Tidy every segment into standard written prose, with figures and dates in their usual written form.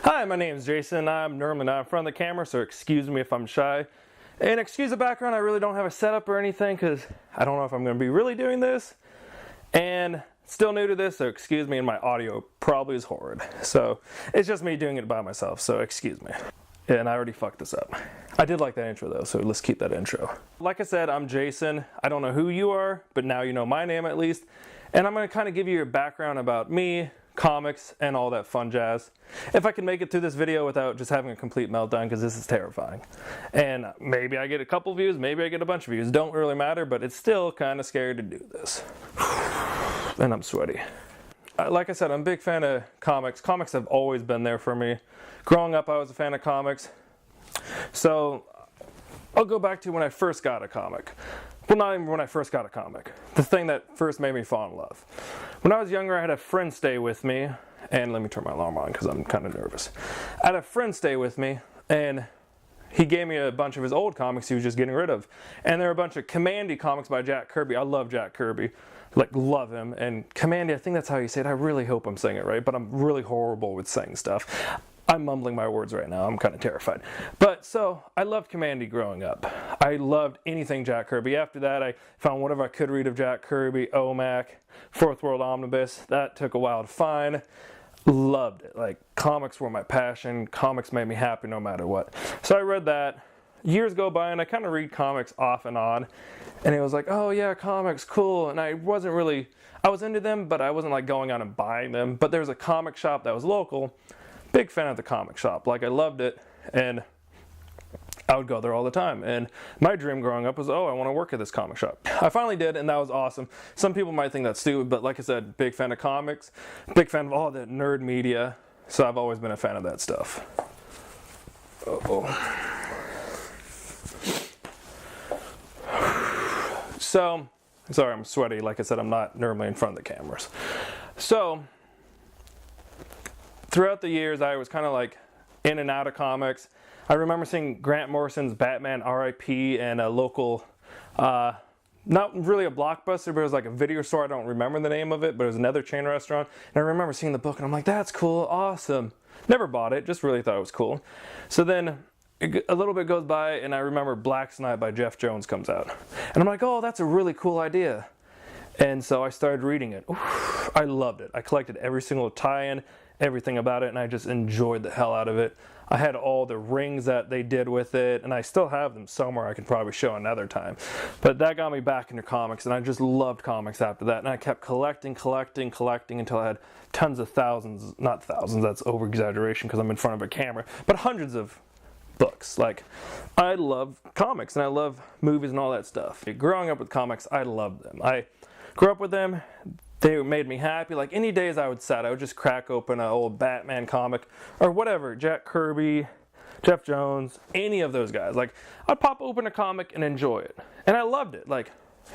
Hi, my name is Jason. I'm normally not in front of the camera, so excuse me if I'm shy. And excuse the background, I really don't have a setup or anything because I don't know if I'm going to be really doing this. And still new to this, so excuse me, and my audio probably is horrid. So it's just me doing it by myself, so excuse me. And I already fucked this up. I did like that intro though, so let's keep that intro. Like I said, I'm Jason. I don't know who you are, but now you know my name at least. And I'm going to kind of give you a background about me, comics, and all that fun jazz. If I can make it through this video without just having a complete meltdown, because this is terrifying. And maybe I get a couple views, maybe I get a bunch of views. Don't really matter, but it's still kind of scary to do this. And I'm sweaty. Like I said, I'm a big fan of comics. Comics have always been there for me. Growing up, I was a fan of comics. So I'll go back to when I first got a comic. Well, not even when I first got a comic. The thing that first made me fall in love. When I was younger, I had a friend stay with me. And let me turn my alarm on because I'm kind of nervous. I had a friend stay with me, and he gave me a bunch of his old comics he was just getting rid of. And there were a bunch of Commandy comics by Jack Kirby. I love Jack Kirby. Like, love him. And Commandy, I think that's how you say it. I really hope I'm saying it right, but I'm really horrible with saying stuff. I'm mumbling my words right now. I'm kind of terrified. But so I loved Commandy growing up. I loved anything Jack Kirby. After that, I found whatever I could read of Jack Kirby, OMAC, Fourth World Omnibus. That took a while to find. Loved it. Like, comics were my passion. Comics made me happy no matter what. So I read that. Years go by and I kind of read comics off and on. And it was like, oh yeah, comics, cool. And I was into them, but I wasn't like going out and buying them. But there was a comic shop that was local. Big fan of the comic shop. Like, I loved it, and I would go there all the time. And my dream growing up was, oh, I want to work at this comic shop. I finally did, and that was awesome. Some people might think that's stupid, but like I said, big fan of comics, big fan of all that nerd media, so I've always been a fan of that stuff. Uh-oh. So, sorry, I'm sweaty. Like I said, I'm not normally in front of the cameras. So, throughout the years, I was kind of like in and out of comics. I remember seeing Grant Morrison's Batman R.I.P. and a local, not really a Blockbuster, but it was like a video store. I don't remember the name of it, but it was another chain restaurant. And I remember seeing the book, and I'm like, that's cool, awesome. Never bought it, just really thought it was cool. So then a little bit goes by, and I remember Black's Night by Jeff Jones comes out. And I'm like, oh, that's a really cool idea. And so I started reading it. Oof, I loved it. I collected every single tie-in, everything about it, and I just enjoyed the hell out of it. I had all the rings that they did with it, and I still have them somewhere I could probably show another time. But that got me back into comics, and I just loved comics after that. And I kept collecting until I had tons of thousands, not thousands, that's over-exaggeration because I'm in front of a camera, but hundreds of books. Like, I love comics, and I love movies and all that stuff. Growing up with comics, I loved them. I grew up with them. They made me happy. Like, any days I would just crack open an old Batman comic or whatever, Jack Kirby, Jeff Jones, any of those guys. Like, I'd pop open a comic and enjoy it. And I loved it. Like,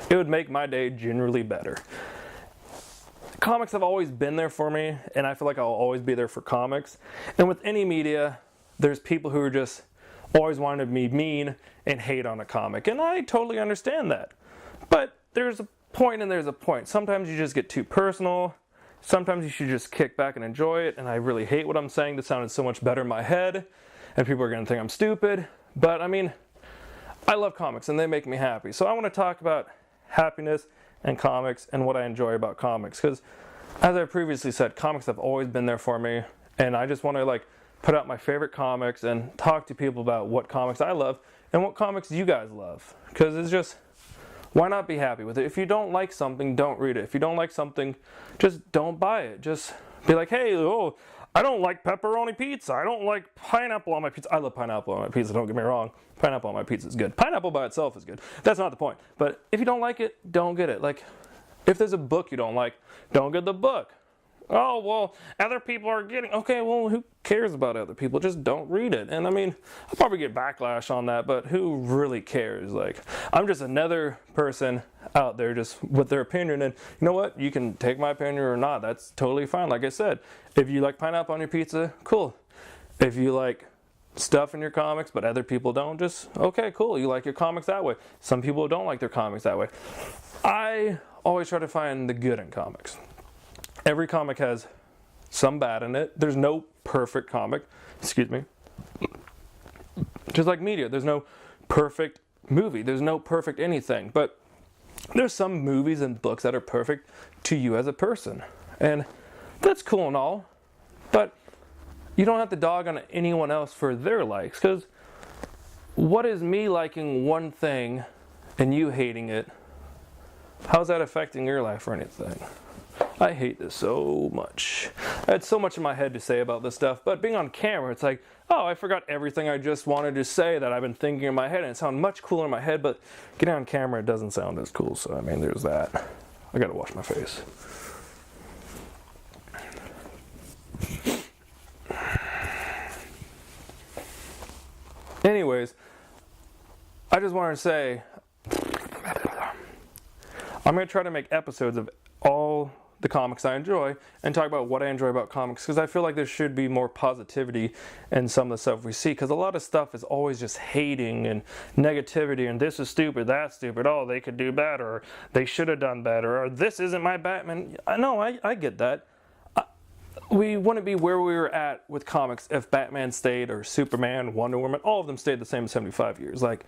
it would make my day generally better. Comics have always been there for me, and I feel like I'll always be there for comics. And with any media, there's people who are just always wanting to be mean and hate on a comic. And I totally understand that. But there's a point and there's a point. Sometimes you just get too personal. Sometimes you should just kick back and enjoy it. And I really hate what I'm saying. This sounded so much better in my head. And people are going to think I'm stupid. But I mean, I love comics and they make me happy. So I want to talk about happiness and comics and what I enjoy about comics. Because as I previously said, comics have always been there for me. And I just want to like put out my favorite comics and talk to people about what comics I love and what comics you guys love. Because it's just, why not be happy with it? If you don't like something, don't read it. If you don't like something, just don't buy it. Just be like, hey, oh, I don't like pepperoni pizza. I don't like pineapple on my pizza. I love pineapple on my pizza, don't get me wrong. Pineapple on my pizza is good. Pineapple by itself is good. That's not the point. But if you don't like it, don't get it. Like, if there's a book you don't like, don't get the book. Oh, well, other people are getting... Okay, well, who cares about other people? Just don't read it. And I mean, I'll probably get backlash on that, but who really cares? Like, I'm just another person out there just with their opinion. And you know what? You can take my opinion or not. That's totally fine. Like I said, if you like pineapple on your pizza, cool. If you like stuff in your comics, but other people don't, just, okay, cool. You like your comics that way. Some people don't like their comics that way. I always try to find the good in comics. Every comic has some bad in it. There's no perfect comic. Excuse me. Just like media, there's no perfect movie. There's no perfect anything. But there's some movies and books that are perfect to you as a person. And that's cool and all. But you don't have to dog on anyone else for their likes. Because what is me liking one thing and you hating it? How's that affecting your life or anything? I hate this so much. I had so much in my head to say about this stuff, but being on camera, it's like, oh, I forgot everything I just wanted to say that I've been thinking in my head, and it sounded much cooler in my head, but getting on camera, it doesn't sound as cool, so I mean, there's that. I gotta wash my face. Anyways, I just wanted to say, I'm going to try to make episodes of all the comics I enjoy and talk about what I enjoy about comics, because I feel like there should be more positivity in some of the stuff we see, because a lot of stuff is always just hating and negativity and this is stupid, that's stupid, oh, they could do better, or they should have done better, or this isn't my Batman. I know, I get that. We wouldn't be where we were at with comics if Batman stayed, or Superman, Wonder Woman, all of them stayed the same 75 years. Like,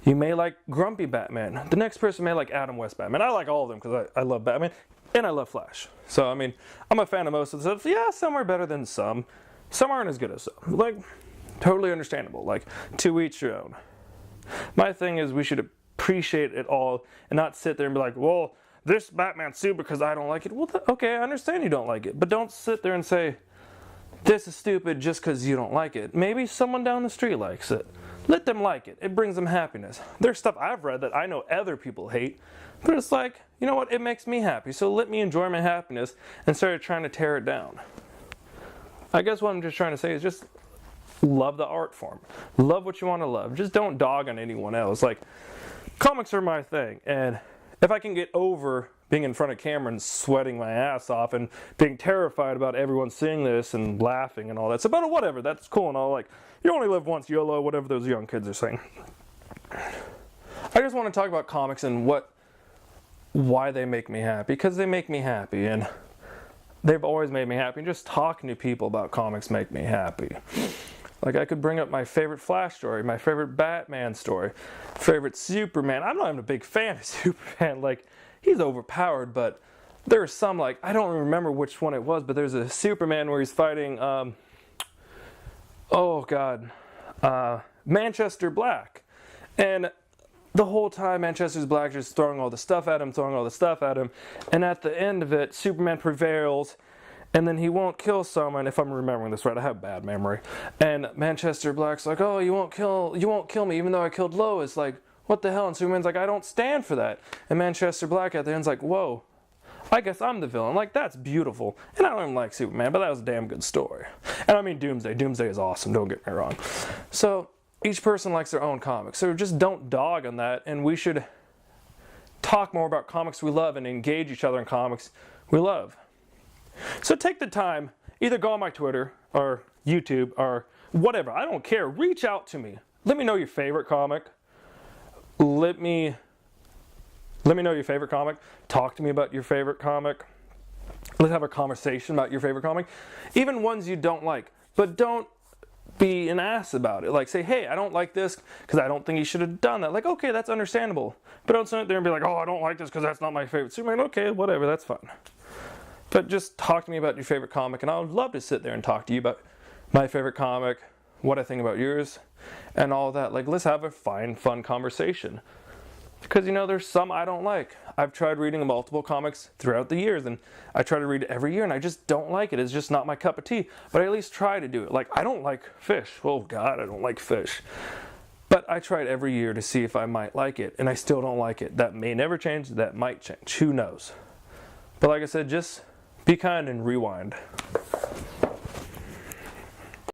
you may like Grumpy Batman. The next person may like Adam West Batman. I like all of them because I love Batman, and I love Flash. So, I mean, I'm a fan of most of the stuff. Yeah, some are better than some. Some aren't as good as some. Like, totally understandable. Like, to each your own. My thing is we should appreciate it all and not sit there and be like, well, this Batman's stupid because I don't like it. Well, okay, I understand you don't like it, but don't sit there and say, this is stupid just because you don't like it. Maybe someone down the street likes it. Let them like it. It brings them happiness. There's stuff I've read that I know other people hate, but it's like, you know what, it makes me happy, so let me enjoy my happiness instead of trying to tear it down. I guess what I'm just trying to say is just love the art form. Love what you want to love. Just don't dog on anyone else. Like, comics are my thing, and if I can get over being in front of camera and sweating my ass off and being terrified about everyone seeing this and laughing and all that, so but whatever, that's cool and all, like, you only live once, YOLO, whatever those young kids are saying. I just want to talk about comics and why they make me happy, because they make me happy, and they've always made me happy, and just talking to people about comics make me happy. Like, I could bring up my favorite Flash story, my favorite Batman story, favorite Superman. I'm not even a big fan of Superman. Like, he's overpowered, but there are some, like, I don't remember which one it was, but there's a Superman where he's fighting, Manchester Black. And the whole time, Manchester Black just throwing all the stuff at him, and at the end of it, Superman prevails. And then he won't kill someone, if I'm remembering this right, I have bad memory. And Manchester Black's like, oh, you won't kill me even though I killed Lois. Like, what the hell? And Superman's like, I don't stand for that. And Manchester Black at the end's like, whoa, I guess I'm the villain. Like, that's beautiful. And I don't even like Superman, but that was a damn good story. And I mean Doomsday. Doomsday is awesome, don't get me wrong. So, each person likes their own comics. So just don't dog on that, and we should talk more about comics we love and engage each other in comics we love. So take the time, either go on my Twitter or YouTube or whatever, I don't care, reach out to me. Let me know your favorite comic. Let me know your favorite comic. Talk to me about your favorite comic. Let's have a conversation about your favorite comic. Even ones you don't like, but don't be an ass about it. Like, say, hey, I don't like this because I don't think he should have done that. Like, okay, that's understandable. But don't sit there and be like, oh, I don't like this because that's not my favorite Superman. Okay, whatever, that's fine. But just talk to me about your favorite comic, and I would love to sit there and talk to you about my favorite comic, what I think about yours, and all that. Like, let's have a fun conversation. Because, you know, there's some I don't like. I've tried reading multiple comics throughout the years, and I try to read it every year, and I just don't like it. It's just not my cup of tea. But I at least try to do it. Like, I don't like fish. Oh, God, I don't like fish. But I try it every year to see if I might like it, and I still don't like it. That may never change. That might change. Who knows? But like I said, just be kind and rewind.